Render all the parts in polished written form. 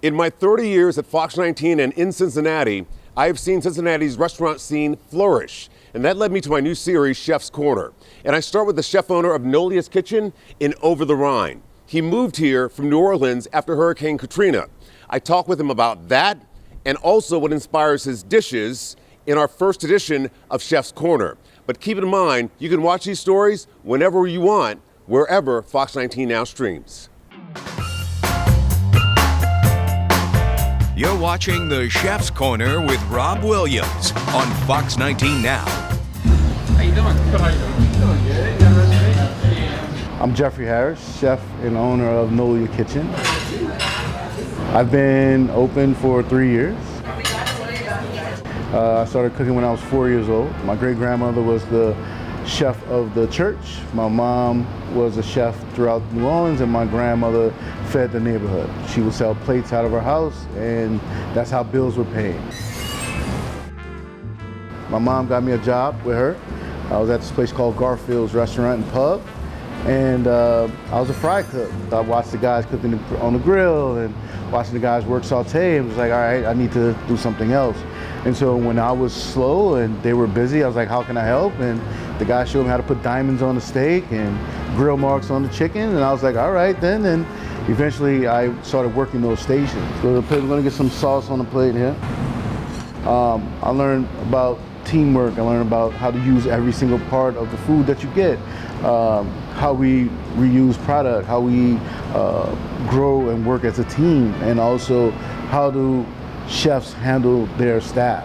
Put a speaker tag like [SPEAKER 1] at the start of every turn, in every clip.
[SPEAKER 1] In my 30 years at Fox 19 and in Cincinnati, I have seen Cincinnati's restaurant scene flourish. And that led me to my new series, Chef's Corner. And I start with the chef owner of Nolia's Kitchen in Over the Rhine. He moved here from New Orleans after Hurricane Katrina. I talk with him about that and also what inspires his dishes in our first edition of Chef's Corner. But keep in mind, you can watch these stories whenever you want, wherever Fox 19 now streams.
[SPEAKER 2] You're watching the Chef's Corner with Rob Williams on Fox 19 Now.
[SPEAKER 3] How you doing? Good, how you doing? Doing good. You got a recipe?
[SPEAKER 4] I'm Jeffrey Harris, chef and owner of Nolia Kitchen. I've been open for 3 years. I started cooking when I was 4 years old. My great-grandmother was the chef of the church. My mom was a chef throughout New Orleans, and my grandmother fed the neighborhood. She would sell plates out of her house, and that's how bills were paid. My mom got me a job with her. I was at this place called Garfield's Restaurant and Pub, and I was a fry cook. I watched the guys cooking on the grill and watching the guys work saute, and was like, all right, I need to do something else. And so when I was slow and they were busy, I was like, how can I help? And the guy showed me how to put diamonds on the steak and grill marks on the chicken. And I was like, all right then. And eventually I started working those stations. So I'm gonna get some sauce on the plate here. I learned about teamwork. I learned about how to use every single part of the food that you get. How we reuse product, how we grow and work as a team, and also how do chefs handle their staff.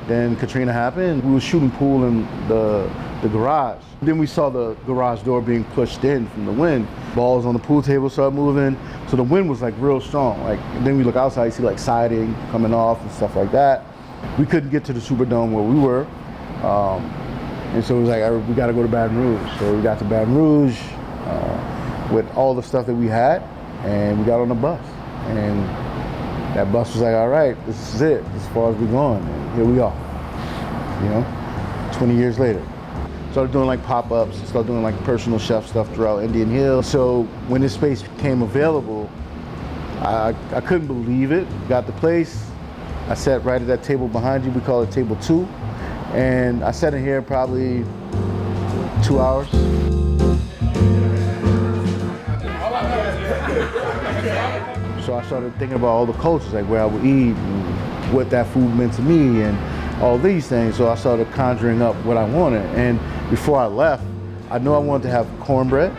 [SPEAKER 4] Then Katrina happened. We were shooting pool in the garage. Then we saw the garage door being pushed in from the wind. Balls on the pool table started moving, so the wind was like real strong. Like, then we look outside, you see like siding coming off and stuff like that. We couldn't get to the Superdome where we were, and so it was like, we got to go to Baton Rouge. So we got to Baton Rouge with all the stuff that we had, and we got on the bus. And that bus was like, all right, this is it, as far as we're going. And here we are, 20 years later. Started doing like pop-ups, started doing like personal chef stuff throughout Indian Hill. So when this space became available, I couldn't believe it. Got the place. I sat right at that table behind you. We call it table 2. And I sat in here probably 2 hours. So I started thinking about all the cultures, like where I would eat and what that food meant to me and all these things. So I started conjuring up what I wanted. And before I left, I knew I wanted to have cornbread.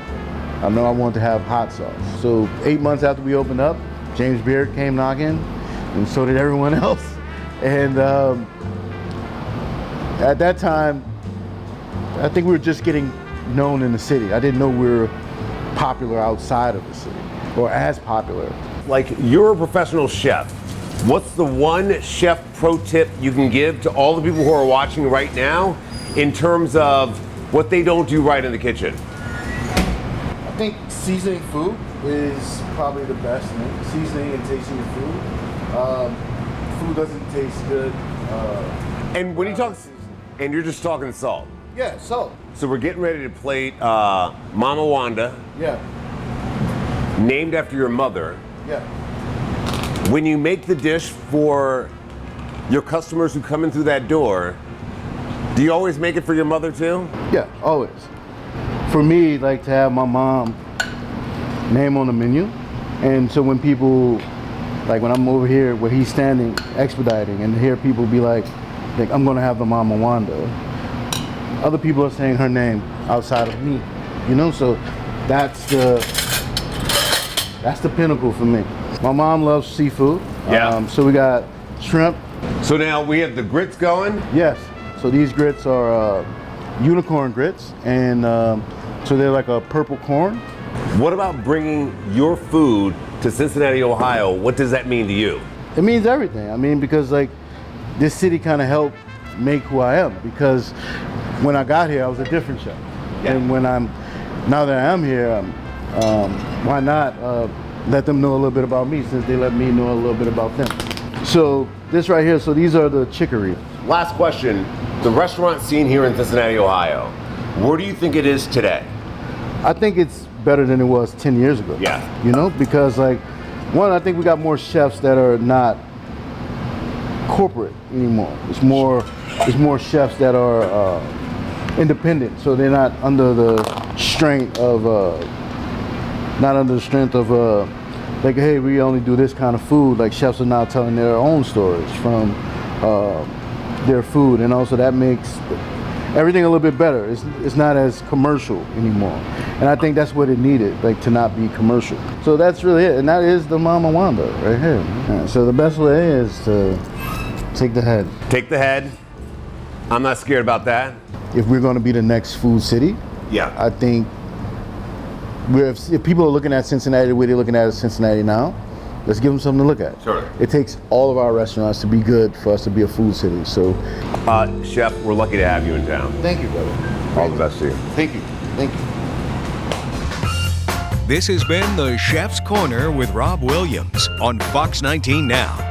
[SPEAKER 4] I know I wanted to have hot sauce. So 8 months after we opened up, James Beard came knocking, and so did everyone else. And at that time, I think we were just getting known in the city. I didn't know we were popular outside of the city, or as popular.
[SPEAKER 1] Like, you're a professional chef. What's the one chef pro tip you can give to all the people who are watching right now in terms of what they don't do right in the kitchen?
[SPEAKER 4] I think seasoning food is probably the best thing. Seasoning and tasting your food. Food doesn't taste good.
[SPEAKER 1] And when you talk, and you're just talking salt.
[SPEAKER 4] Yeah, salt.
[SPEAKER 1] So we're getting ready to plate Mama Wanda,
[SPEAKER 4] Yeah,
[SPEAKER 1] named after your mother.
[SPEAKER 4] yeah.
[SPEAKER 1] When you make the dish for your customers who come in through that door, do you always make it for your mother too?
[SPEAKER 4] Yeah, always. For me, like to have my mom name on the menu. And so when people, like when I'm over here where he's standing expediting and hear people be like, I'm gonna have the Mama Wanda. Other people are saying her name outside of me, so that's the pinnacle for me. My mom loves seafood.
[SPEAKER 1] Yeah.
[SPEAKER 4] So we got shrimp.
[SPEAKER 1] So now we have the grits going.
[SPEAKER 4] Yes. So these grits are unicorn grits, and so they're like a purple corn.
[SPEAKER 1] What about bringing your food to Cincinnati, Ohio? What does that mean to you?
[SPEAKER 4] It means everything. I mean, because like this city kind of helped make who I am. Because when I got here, I was a different chef, and now that I am here, why not let them know a little bit about me, since they let me know a little bit about them. So this right here, so these are the chicory.
[SPEAKER 1] Last question, the restaurant scene here in Cincinnati, Ohio, where do you think it is today?
[SPEAKER 4] I think it's better than it was 10 years ago.
[SPEAKER 1] Yeah.
[SPEAKER 4] You know, because like, one, I think we got more chefs that are not corporate anymore. It's more chefs that are independent, so they're not under the strength of like, hey, we only do this kind of food. Like, chefs are now telling their own stories from their food, and also that makes everything a little bit better. It's not as commercial anymore, and I think that's what it needed, like, to not be commercial. So that's really it, and that is the Mama Wanda right here. Yeah, so the best way is to take the head.
[SPEAKER 1] Take the head. I'm not scared about that.
[SPEAKER 4] If we're going to be the next food city,
[SPEAKER 1] Yeah.
[SPEAKER 4] I think if people are looking at Cincinnati the way they're looking at Cincinnati now, let's give them something to look at.
[SPEAKER 1] Sure.
[SPEAKER 4] It takes all of our restaurants to be good for us to be a food city. So,
[SPEAKER 1] Chef, we're lucky to have you in town.
[SPEAKER 4] thank you, brother.
[SPEAKER 1] All the best to you.
[SPEAKER 4] Thank you. Thank you.
[SPEAKER 2] This has been the Chef's Corner with Rob Williams on Fox 19 Now.